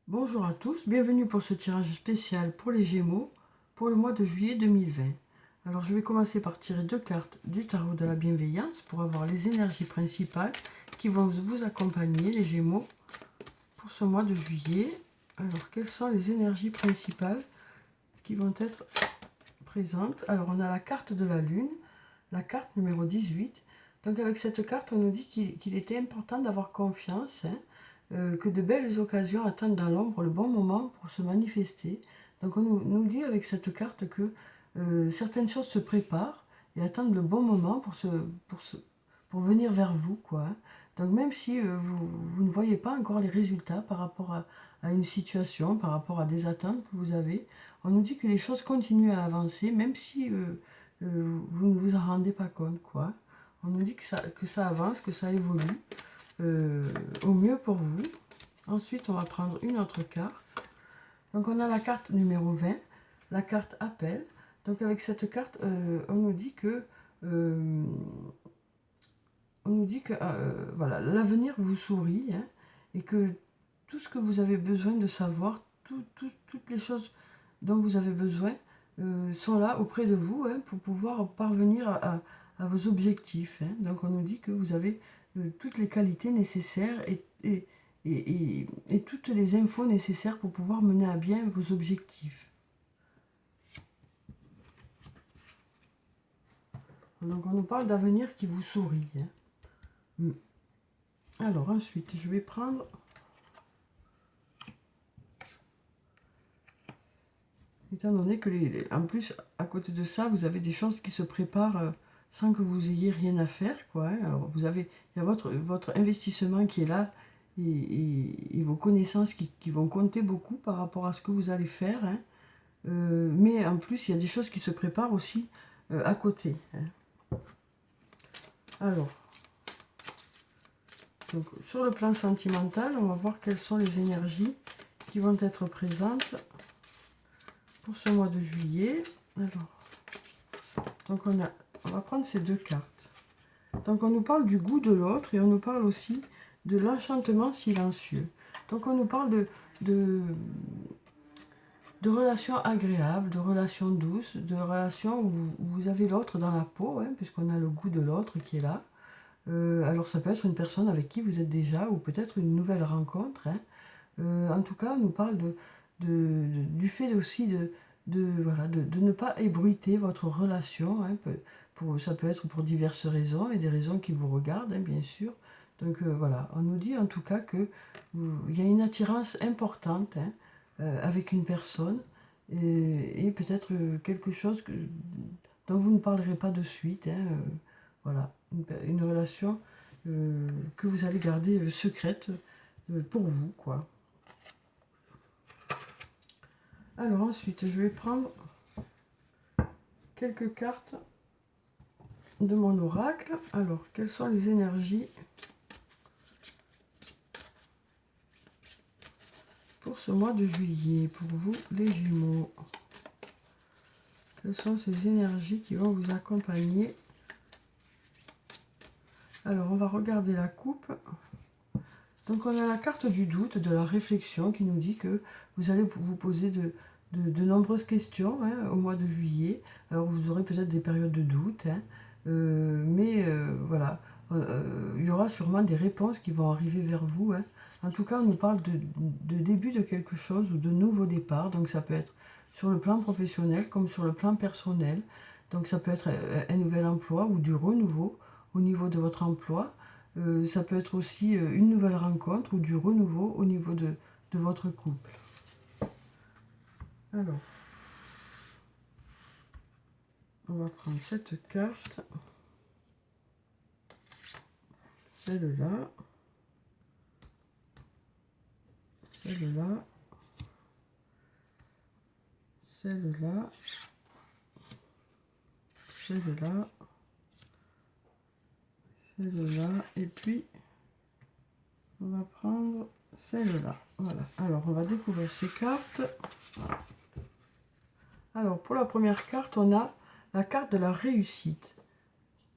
Bonjour à tous, bienvenue pour ce tirage spécial pour les Gémeaux pour le mois de juillet 2020. Alors je vais commencer par tirer deux cartes du tarot de la bienveillance pour avoir les énergies principales qui vont vous accompagner les Gémeaux pour ce mois de juillet. Alors quelles sont les énergies principales qui vont être présentes? Alors on a la carte de la lune, la carte numéro 18. Donc avec cette carte on nous dit qu'il était important d'avoir confiance, que de belles occasions attendent dans l'ombre le bon moment pour se manifester. Donc on nous dit avec cette carte que certaines choses se préparent et attendent le bon moment pour venir vers vous, quoi. Donc même si vous ne voyez pas encore les résultats par rapport à une situation, par rapport à des attentes que vous avez, on nous dit que les choses continuent à avancer, même si vous ne vous en rendez pas compte, quoi. On nous dit que ça avance, que ça évolue au mieux pour vous. Ensuite, on va prendre une autre carte. Donc, on a la carte numéro 20, la carte appel. Donc, avec cette carte, on nous dit que voilà, l'avenir vous sourit, hein, et que tout ce que vous avez besoin de savoir, toutes les choses dont vous avez besoin sont là auprès de vous, hein, pour pouvoir parvenir à vos objectifs, hein. Donc on nous dit que vous avez toutes les qualités nécessaires et toutes les infos nécessaires pour pouvoir mener à bien vos objectifs. Donc on nous parle d'avenir qui vous sourit, hein. Alors ensuite, je vais prendre étant donné que, en plus, à côté de ça, vous avez des choses qui se préparent sans que vous ayez rien à faire, quoi, hein. Alors, il y a votre investissement qui est là et vos connaissances qui vont compter beaucoup par rapport à ce que vous allez faire, hein. Mais en plus, il y a des choses qui se préparent aussi à côté, hein. Alors, donc, sur le plan sentimental, on va voir quelles sont les énergies qui vont être présentes pour ce mois de juillet. Alors, donc on va prendre ces deux cartes. Donc on nous parle du goût de l'autre et on nous parle aussi de l'enchantement silencieux. Donc on nous parle de relations agréables, de relations douces, de relations où vous avez l'autre dans la peau, hein, puisqu'on a le goût de l'autre qui est là. Alors ça peut être une personne avec qui vous êtes déjà ou peut-être une nouvelle rencontre, hein. En tout cas, on nous parle du fait aussi de ne pas ébruiter votre relation, hein. Ça peut être pour diverses raisons et des raisons qui vous regardent, hein, bien sûr. Donc voilà, on nous dit en tout cas qu'il y a une attirance importante, hein, avec une personne et peut-être quelque chose dont vous ne parlerez pas de suite, hein, voilà, une relation que vous allez garder secrète pour vous, quoi. Alors ensuite, je vais prendre quelques cartes de mon oracle. Alors, quelles sont les énergies pour ce mois de juillet, pour vous les Gémeaux? Quelles sont ces énergies qui vont vous accompagner? Alors, on va regarder la coupe. Donc, on a la carte du doute, de la réflexion, qui nous dit que vous allez vous poser de nombreuses questions, hein, au mois de juillet. Alors, vous aurez peut-être des périodes de doute, hein, mais voilà, il y aura sûrement des réponses qui vont arriver vers vous, hein. En tout cas, on nous parle de début de quelque chose ou de nouveau départ. Donc, ça peut être sur le plan professionnel comme sur le plan personnel. Donc, ça peut être un nouvel emploi ou du renouveau au niveau de votre emploi. Ça peut être aussi une nouvelle rencontre ou du renouveau au niveau de votre couple. Alors, on va prendre cette carte, celle-là, celle-là, celle-là, celle-là, celle-là, et puis on va prendre celle-là. Voilà, alors on va découvrir ces cartes. Alors pour la première carte, on a la carte de la réussite.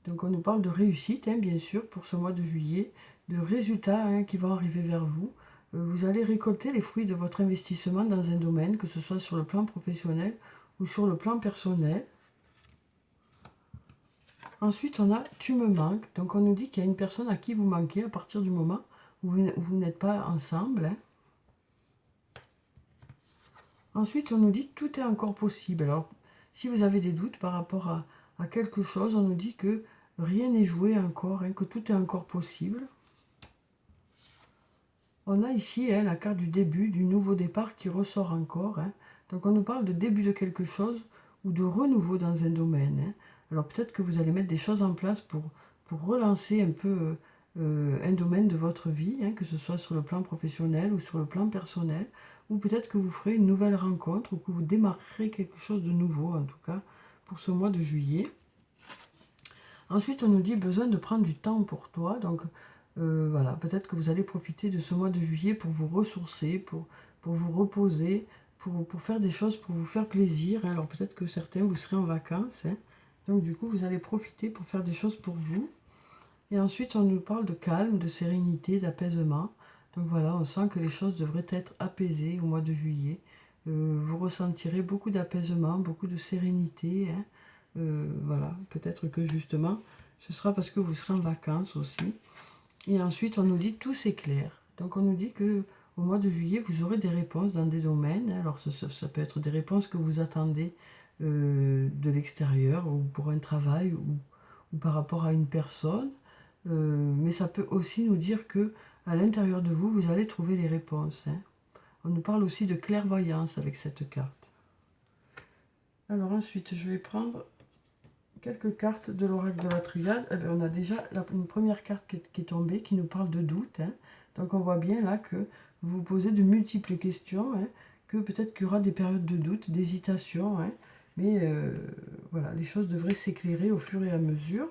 Donc on nous parle de réussite, hein, bien sûr, pour ce mois de juillet, de résultats, hein, qui vont arriver vers vous, vous allez récolter les fruits de votre investissement dans un domaine, que ce soit sur le plan professionnel ou sur le plan personnel. Ensuite, on a « tu me manques ». Donc, on nous dit qu'il y a une personne à qui vous manquez à partir du moment où vous n'êtes pas ensemble. Hein. Ensuite, on nous dit « tout est encore possible ». Alors, si vous avez des doutes par rapport à quelque chose, on nous dit que rien n'est joué encore, hein, que tout est encore possible. On a ici hein, la carte du début, du nouveau départ qui ressort encore. Hein. Donc, on nous parle de début de quelque chose ou de renouveau dans un domaine. Hein. Alors peut-être que vous allez mettre des choses en place pour relancer un peu un domaine de votre vie, hein, que ce soit sur le plan professionnel ou sur le plan personnel, ou peut-être que vous ferez une nouvelle rencontre ou que vous démarrerez quelque chose de nouveau, en tout cas, pour ce mois de juillet. Ensuite, on nous dit besoin de prendre du temps pour toi, donc voilà, peut-être que vous allez profiter de ce mois de juillet pour vous ressourcer, pour vous reposer, pour faire des choses, pour vous faire plaisir. Hein. Alors peut-être que certains, vous serez en vacances, hein. Donc du coup, vous allez profiter pour faire des choses pour vous. Et ensuite, on nous parle de calme, de sérénité, d'apaisement. Donc voilà, on sent que les choses devraient être apaisées au mois de juillet. Vous ressentirez beaucoup d'apaisement, beaucoup de sérénité. Hein. Voilà, peut-être que justement, ce sera parce que vous serez en vacances aussi. Et ensuite, on nous dit tout s'éclaire. Donc on nous dit que au mois de juillet, vous aurez des réponses dans des domaines. Alors ça peut être des réponses que vous attendez de l'extérieur ou pour un travail ou par rapport à une personne. Mais ça peut aussi nous dire que à l'intérieur de vous, vous allez trouver les réponses. Hein. On nous parle aussi de clairvoyance avec cette carte. Alors ensuite, je vais prendre quelques cartes de l'oracle de la Triade. Eh bien, on a déjà une première carte qui est tombée, qui nous parle de doute. Hein. Donc on voit bien là que vous vous posez de multiples questions, hein, que peut-être qu'il y aura des périodes de doute, d'hésitation, hein, mais voilà, les choses devraient s'éclairer au fur et à mesure.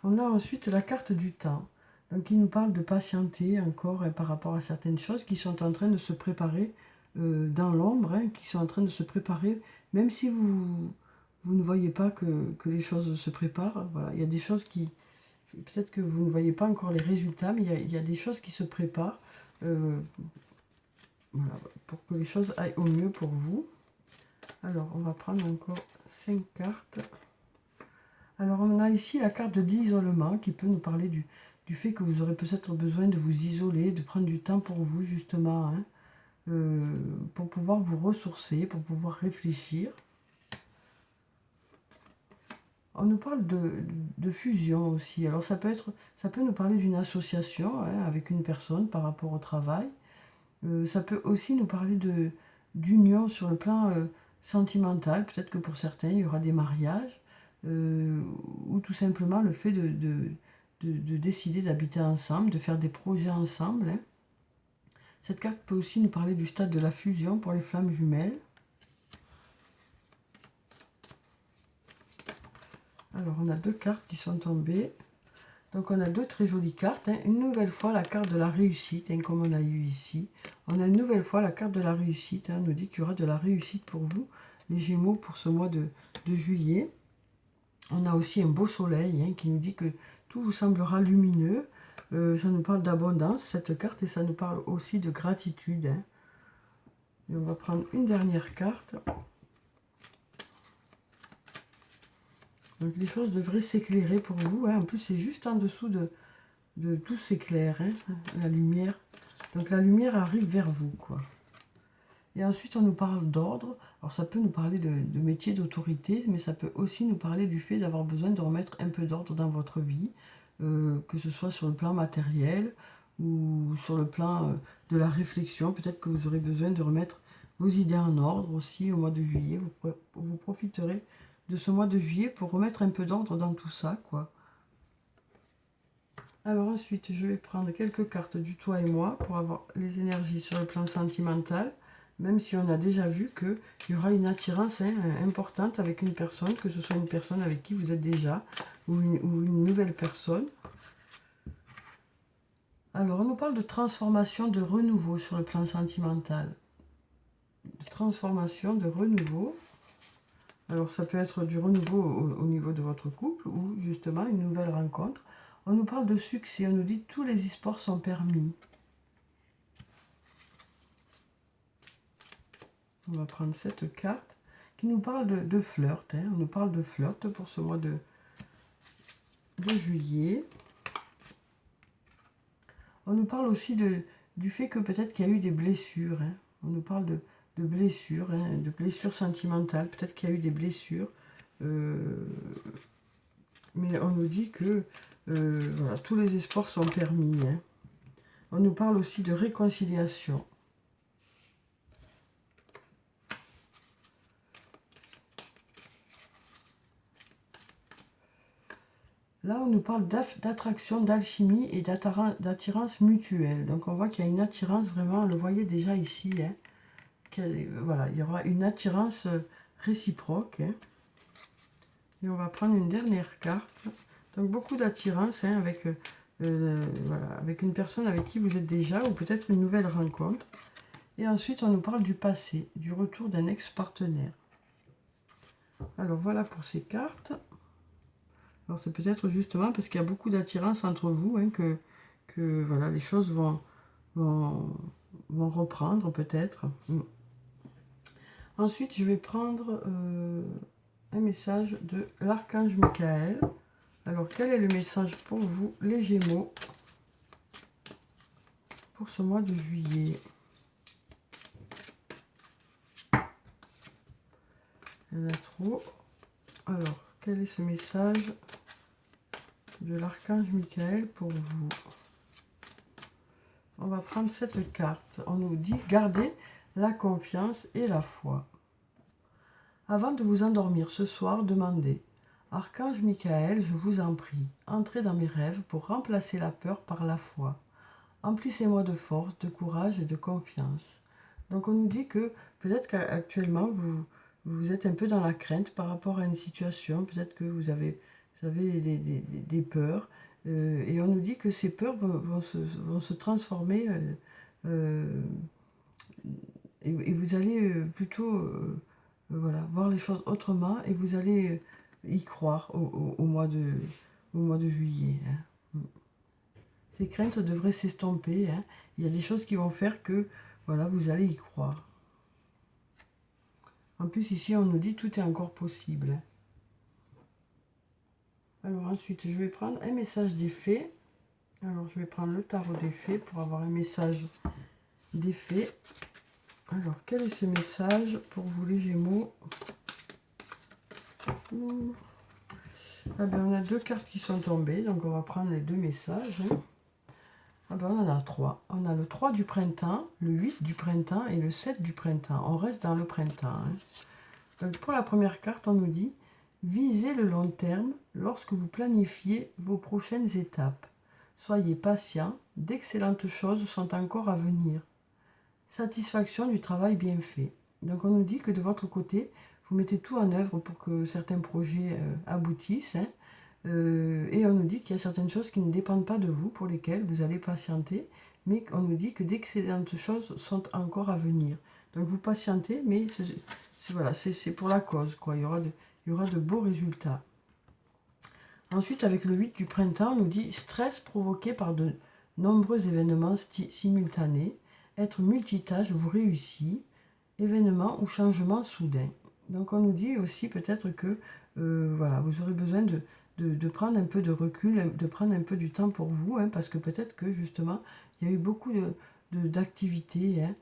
On a ensuite la carte du temps, donc qui nous parle de patienter encore hein, par rapport à certaines choses qui sont en train de se préparer dans l'ombre, hein, qui sont en train de se préparer, même si vous ne voyez pas que les choses se préparent. Voilà, il y a des choses qui... Peut-être que vous ne voyez pas encore les résultats, mais il y a des choses qui se préparent voilà, pour que les choses aillent au mieux pour vous. Alors, on va prendre encore 5 cartes. Alors, on a ici la carte de l'isolement qui peut nous parler du fait que vous aurez peut-être besoin de vous isoler, de prendre du temps pour vous, justement, hein, pour pouvoir vous ressourcer, pour pouvoir réfléchir. On nous parle de fusion aussi. Alors, ça peut nous parler d'une association hein, avec une personne par rapport au travail. Ça peut aussi nous parler d'union sur le plan sentimental. Peut-être que pour certains, il y aura des mariages. Ou tout simplement le fait de décider d'habiter ensemble, de faire des projets ensemble. Hein. Cette carte peut aussi nous parler du stade de la fusion pour les flammes jumelles. Alors, on a 2 cartes qui sont tombées. Donc, on a 2 très jolies cartes. Hein. Une nouvelle fois, la carte de la réussite, hein, comme on a eu ici. On a une nouvelle fois la carte de la réussite. Hein, on nous dit qu'il y aura de la réussite pour vous, les Gémeaux, pour ce mois de juillet. On a aussi un beau soleil hein, qui nous dit que tout vous semblera lumineux. Ça nous parle d'abondance, cette carte, et ça nous parle aussi de gratitude. Hein. Et on va prendre une dernière carte. Donc les choses devraient s'éclairer pour vous. Hein. En plus, c'est juste en dessous de tout s'éclaire, hein, la lumière. Donc la lumière arrive vers vous, quoi. Et ensuite, on nous parle d'ordre. Alors, ça peut nous parler de métier d'autorité, mais ça peut aussi nous parler du fait d'avoir besoin de remettre un peu d'ordre dans votre vie, que ce soit sur le plan matériel ou sur le plan de la réflexion. Peut-être que vous aurez besoin de remettre vos idées en ordre aussi au mois de juillet. Vous profiterez de ce mois de juillet pour remettre un peu d'ordre dans tout ça, quoi. Alors ensuite, je vais prendre quelques cartes du toi et moi pour avoir les énergies sur le plan sentimental. Même si on a déjà vu qu'il y aura une attirance hein, importante avec une personne, que ce soit une personne avec qui vous êtes déjà, ou une nouvelle personne. Alors, on nous parle de transformation, de renouveau sur le plan sentimental. De transformation, de renouveau. Alors, ça peut être du renouveau au niveau de votre couple, ou justement une nouvelle rencontre. On nous parle de succès, on nous dit que tous les espoirs sont permis. On va prendre cette carte qui nous parle de flirt. Hein. On nous parle de flirt pour ce mois de juillet. On nous parle aussi du fait que peut-être qu'il y a eu des blessures. Hein. On nous parle de blessures, hein, de blessures sentimentales. Peut-être qu'il y a eu des blessures. Mais on nous dit que voilà, tous les espoirs sont permis. Hein. On nous parle aussi de réconciliation. Là, on nous parle d'attraction, d'alchimie et d'attirance mutuelle. Donc, on voit qu'il y a une attirance vraiment, on le voyait déjà ici. Hein, voilà, il y aura une attirance réciproque. Hein. Et on va prendre une dernière carte. Donc, beaucoup d'attirance hein, avec, voilà, avec une personne avec qui vous êtes déjà ou peut-être une nouvelle rencontre. Et ensuite, on nous parle du passé, du retour d'un ex-partenaire. Alors, voilà pour ces cartes. Alors c'est peut-être justement parce qu'il y a beaucoup d'attirance entre vous hein, que voilà, les choses vont reprendre peut-être. Ensuite, je vais prendre un message de l'archange Michael. Alors, quel est le message pour vous, les Gémeaux, pour ce mois de juillet? Il y en a trop. Alors, quel est ce message de l'archange Michael pour vous? On va prendre cette carte. On nous dit garder la confiance et la foi. Avant de vous endormir ce soir, demandez: Archange Michael, je vous en prie, entrez dans mes rêves pour remplacer la peur par la foi. Emplissez-moi de force, de courage et de confiance. Donc on nous dit que peut-être qu'actuellement vous êtes un peu dans la crainte par rapport à une situation, peut-être que vous avez des peurs, et on nous dit que ces peurs vont se transformer, et vous allez plutôt voilà, voir les choses autrement, et vous allez y croire au mois de juillet. Hein. Ces craintes devraient s'estomper. Hein. Il y a des choses qui vont faire que voilà, vous allez y croire. En plus, ici, on nous dit tout est encore possible. Hein. Alors ensuite, je vais prendre un message des fées. Alors, je vais prendre le tarot des fées pour avoir un message des fées. Alors, quel est ce message pour vous, les Gémeaux? Ah ben, on a deux cartes qui sont tombées, donc on va prendre les deux messages. Hein. Ah ben, on en a trois. On a le 3 du printemps, le 8 du printemps et le 7 du printemps. On reste dans le printemps. Hein. Donc, pour la première carte, on nous dit « Visez le long terme lorsque vous planifiez vos prochaines étapes. Soyez patient, d'excellentes choses sont encore à venir. Satisfaction du travail bien fait. » Donc, on nous dit que de votre côté, vous mettez tout en œuvre pour que certains projets aboutissent. Hein. Et on nous dit qu'il y a certaines choses qui ne dépendent pas de vous, pour lesquelles vous allez patienter, mais on nous dit que d'excellentes choses sont encore à venir. Donc vous patientez, mais voilà, c'est pour la cause, quoi. Il y aura de beaux résultats. Ensuite, avec le 8 du printemps, on nous dit stress provoqué par de nombreux événements simultanés, être multitâche vous réussit, événements ou changements soudains. Donc on nous dit aussi peut-être que voilà, vous aurez besoin de prendre un peu de recul, de prendre un peu du temps pour vous, hein, parce que peut-être que justement, il y a eu beaucoup d'activités. Hein,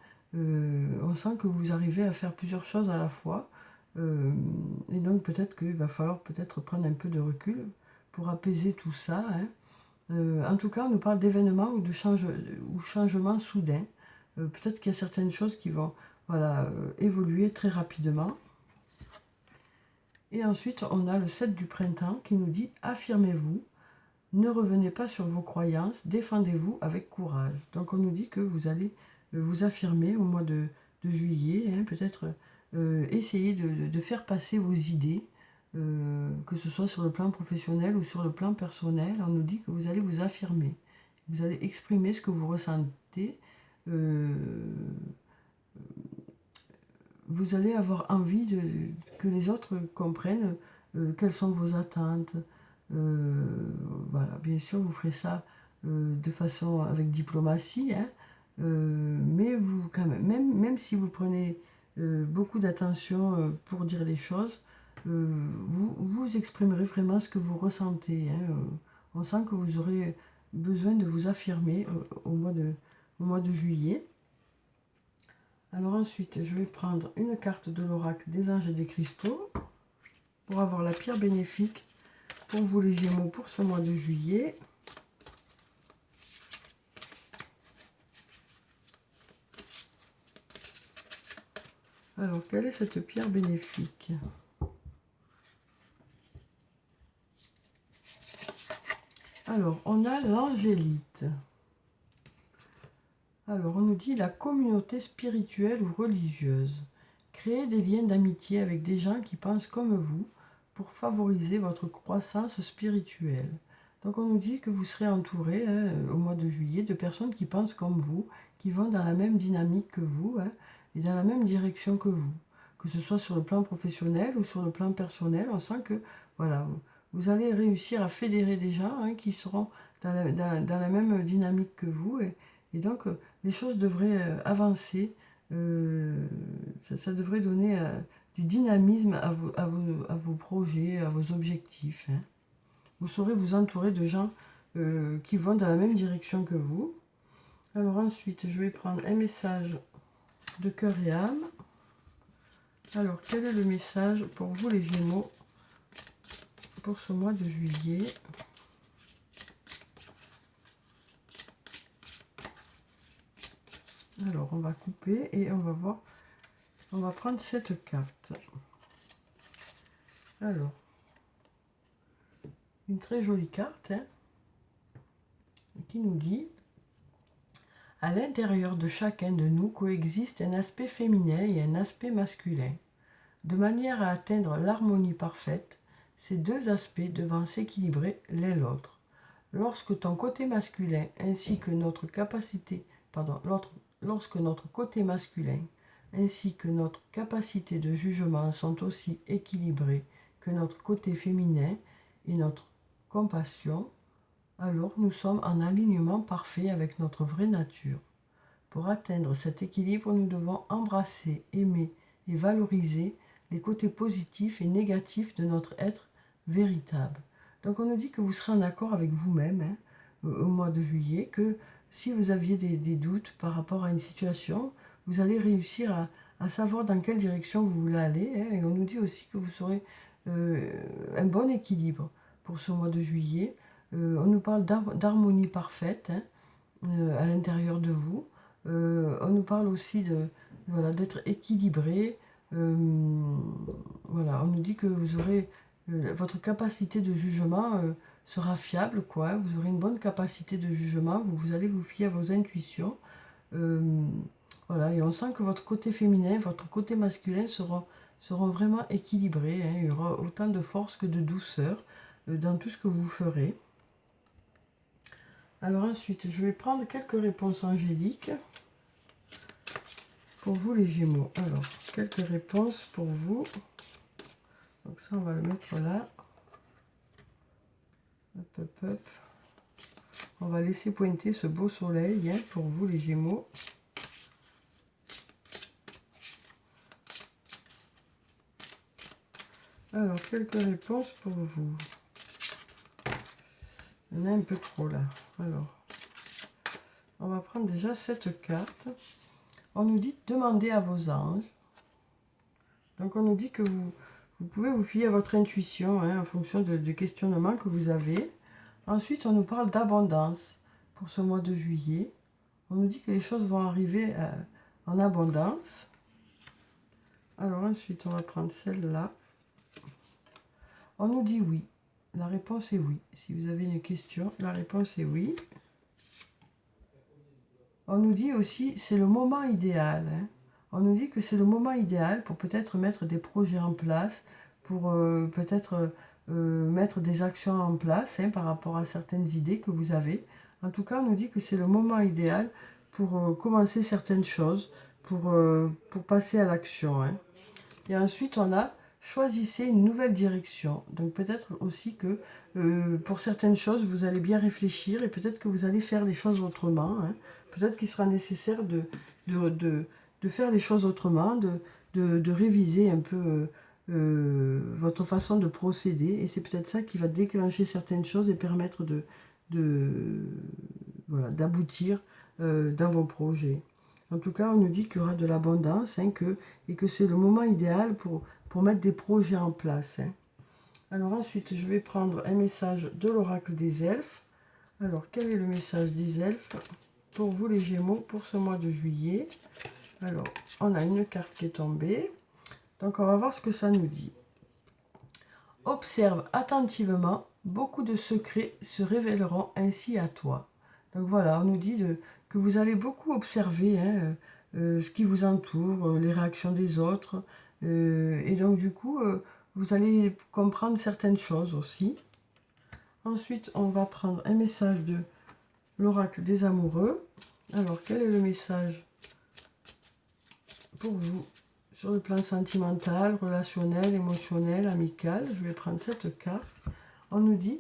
on sent que vous arrivez à faire plusieurs choses à la fois. Et donc peut-être qu'il va falloir peut-être prendre un peu de recul pour apaiser tout ça. Hein. En tout cas, on nous parle d'événements ou de changements soudains. Peut-être qu'il y a certaines choses qui vont voilà, évoluer très rapidement. Et ensuite, on a le 7 du printemps qui nous dit « Affirmez-vous, ne revenez pas sur vos croyances, défendez-vous avec courage. » Donc on nous dit que vous allez vous affirmer au mois de juillet, hein, peut-être essayer de faire passer vos idées, que ce soit sur le plan professionnel ou sur le plan personnel. On nous dit que vous allez vous affirmer, vous allez exprimer ce que vous ressentez, vous allez avoir envie que les autres comprennent quelles sont vos attentes. Voilà, bien sûr, vous ferez ça de façon avec diplomatie, hein, mais vous, quand même si vous prenez beaucoup d'attention pour dire les choses, vous exprimerez vraiment ce que vous ressentez. Hein. On sent que vous aurez besoin de vous affirmer au mois de juillet. Alors ensuite, je vais prendre une carte de l'oracle des anges et des cristaux pour avoir la pierre bénéfique pour vous les Gémeaux pour ce mois de juillet. Alors, quelle est cette pierre bénéfique? Alors, on a l'angélite. Alors, on nous dit la communauté spirituelle ou religieuse. Créez des liens d'amitié avec des gens qui pensent comme vous pour favoriser votre croissance spirituelle. Donc, on nous dit que vous serez entouré au mois de juillet de personnes qui pensent comme vous, qui vont dans la même dynamique que vous et dans la même direction que vous. Que ce soit sur le plan professionnel ou sur le plan personnel, on sent que voilà, vous allez réussir à fédérer des gens qui seront dans la même dynamique que vous. Et donc, les choses devraient avancer. Ça devrait donner du dynamisme à vos projets, à vos objectifs. Hein. Vous saurez vous entourer de gens qui vont dans la même direction que vous. Alors ensuite, je vais prendre un message de cœur et âme. Alors, quel est le message pour vous les Gémeaux pour ce mois de juillet? Alors, on va couper et on va voir. On va prendre cette carte. Alors, une très jolie carte qui nous dit: à l'intérieur de chacun de nous coexiste un aspect féminin et un aspect masculin. De manière à atteindre l'harmonie parfaite, ces deux aspects devant s'équilibrer l'un l'autre. Lorsque ton côté masculin ainsi que notre capacité, lorsque notre côté masculin ainsi que notre capacité de jugement sont aussi équilibrés que notre côté féminin et notre compassion, alors nous sommes en alignement parfait avec notre vraie nature. Pour atteindre cet équilibre, nous devons embrasser, aimer et valoriser les côtés positifs et négatifs de notre être véritable. Donc on nous dit que vous serez en accord avec vous-même au mois de juillet, que si vous aviez des doutes par rapport à une situation, vous allez réussir à savoir dans quelle direction vous voulez aller. Et on nous dit aussi que vous aurez un bon équilibre pour ce mois de juillet. On nous parle d'harmonie parfaite à l'intérieur de vous. On nous parle aussi d'être équilibré. Voilà, on nous dit que vous aurez votre capacité de jugement sera fiable, quoi. Vous aurez une bonne capacité de jugement. Vous allez vous fier à vos intuitions. Voilà, et on sent que votre côté féminin, votre côté masculin seront vraiment équilibrés. Il y aura autant de force que de douceur dans tout ce que vous ferez. Alors ensuite, je vais prendre quelques réponses angéliques pour vous les Gémeaux. Alors, quelques réponses pour vous. Donc ça, on va le mettre là. Hop, hop, hop. On va laisser pointer ce beau soleil pour vous les Gémeaux. Alors, quelques réponses pour vous. Il y en a un peu trop là. Alors, on va prendre déjà cette carte. On nous dit demander à vos anges. Donc, on nous dit que vous pouvez vous fier à votre intuition en fonction de questionnements que vous avez. Ensuite, on nous parle d'abondance pour ce mois de juillet. On nous dit que les choses vont arriver en abondance. Alors ensuite, on va prendre celle-là. On nous dit oui. La réponse est oui. Si vous avez une question, la réponse est oui. On nous dit aussi c'est le moment idéal. On nous dit que c'est le moment idéal pour peut-être mettre des projets en place, pour peut-être mettre des actions en place par rapport à certaines idées que vous avez. En tout cas, on nous dit que c'est le moment idéal pour commencer certaines choses, pour passer à l'action. Et ensuite, on a choisissez une nouvelle direction. Donc peut-être aussi que pour certaines choses, vous allez bien réfléchir et peut-être que vous allez faire les choses autrement. Peut-être qu'il sera nécessaire de faire les choses autrement, de de réviser un peu votre façon de procéder. Et c'est peut-être ça qui va déclencher certaines choses et permettre voilà, d'aboutir dans vos projets. En tout cas, on nous dit qu'il y aura de l'abondance et que c'est le moment idéal pour mettre des projets en place. Hein. Alors ensuite, je vais prendre un message de l'oracle des elfes. Alors, quel est le message des elfes pour vous les Gémeaux pour ce mois de juillet? Alors, on a une carte qui est tombée. Donc, on va voir ce que ça nous dit. Observe attentivement, beaucoup de secrets se révéleront ainsi à toi. Donc voilà, on nous dit que vous allez beaucoup observer hein, ce qui vous entoure, les réactions des autres. Et donc du coup, vous allez comprendre certaines choses aussi. Ensuite, on va prendre un message de l'oracle des amoureux. Alors, quel est le message pour vous sur le plan sentimental, relationnel, émotionnel, amical? Je vais prendre cette carte. On nous dit,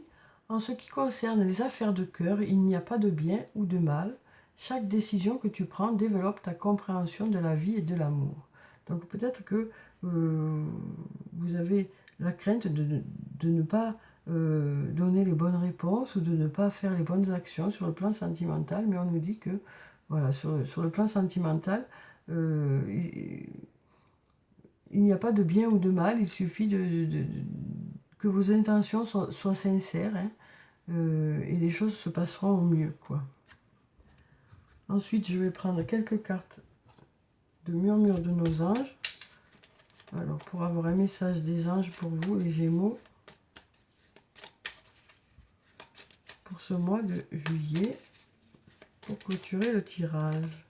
en ce qui concerne les affaires de cœur, il n'y a pas de bien ou de mal. Chaque décision que tu prends développe ta compréhension de la vie et de l'amour. Donc peut-être que vous avez la crainte de ne pas donner les bonnes réponses ou de ne pas faire les bonnes actions sur le plan sentimental, mais on nous dit que voilà, sur le plan sentimental, il n'y a pas de bien ou de mal, il suffit que vos intentions soient sincères hein, et les choses se passeront au mieux, quoi. Ensuite, je vais prendre quelques cartes de murmure de nos anges. Alors, pour avoir un message des anges pour vous, les Gémeaux, pour ce mois de juillet, pour clôturer le tirage.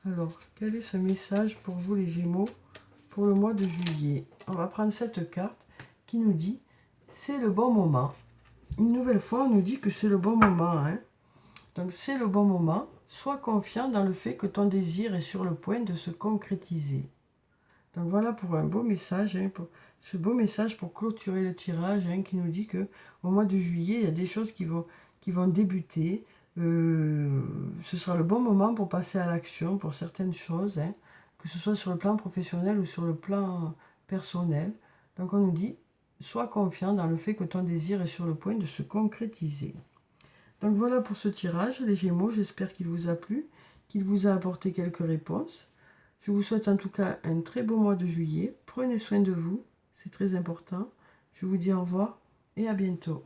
Alors, quel est ce message pour vous, les Gémeaux, pour le mois de juillet? On va prendre cette carte qui nous dit « C'est le bon moment ». Une nouvelle fois, on nous dit que c'est le bon moment. Hein. Donc, c'est le bon moment. Sois confiant dans le fait que ton désir est sur le point de se concrétiser. Donc, voilà pour un beau message. Hein, pour ce beau message pour clôturer le tirage hein, qui nous dit que au mois de juillet, il y a des choses qui vont débuter. Ce sera le bon moment pour passer à l'action pour certaines choses, hein, que ce soit sur le plan professionnel ou sur le plan personnel. Donc, on nous dit sois confiant dans le fait que ton désir est sur le point de se concrétiser. Donc voilà pour ce tirage, les Gémeaux, j'espère qu'il vous a plu, qu'il vous a apporté quelques réponses. Je vous souhaite en tout cas un très beau mois de juillet. Prenez soin de vous, c'est très important. Je vous dis au revoir et à bientôt.